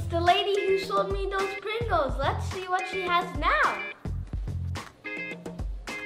the lady who sold me those Pringles. Let's see what she has now.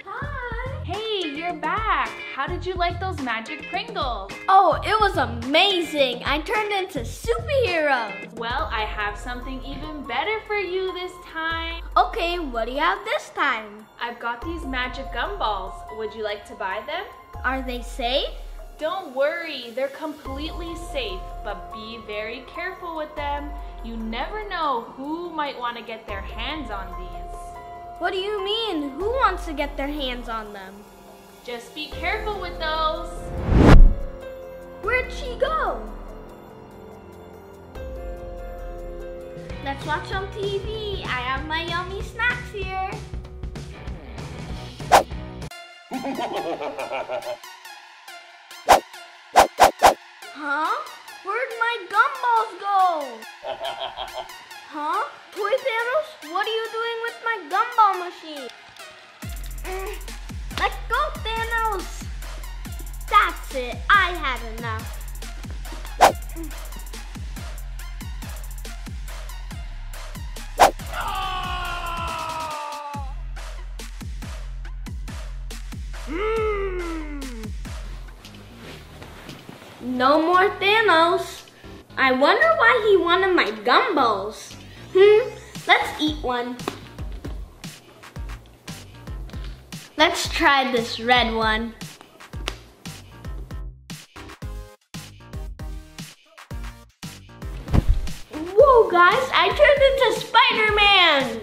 Hi. Hey, you're back. How did you like those magic Pringles? Oh, it was amazing. I turned into superheroes. Well, I have something even better for you this time. Okay, what do you have this time? I've got these magic gumballs. Would you like to buy them? Are they safe? Don't worry, they're completely safe, but be very careful with them. You never know who might want to get their hands on these. What do you mean? Who wants to get their hands on them? Just be careful with those. Where'd she go? Let's watch some TV. I have my yummy snacks here. Huh? Where'd my gumballs go? Huh? Toy Thanos? What are you doing with my gumball machine? Let go, Thanos! That's it. I had enough. No more Thanos. I wonder why he wanted my gumballs. Let's eat one. Let's try this red one. Whoa, guys, I turned into Spiderman.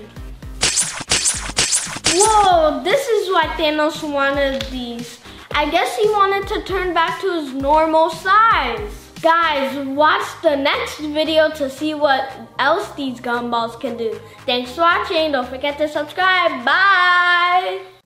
Whoa, this is why Thanos wanted these. I guess he wanted to turn back to his normal size. Guys, watch the next video to see what else these gumballs can do. Thanks for watching. Don't forget to subscribe. Bye.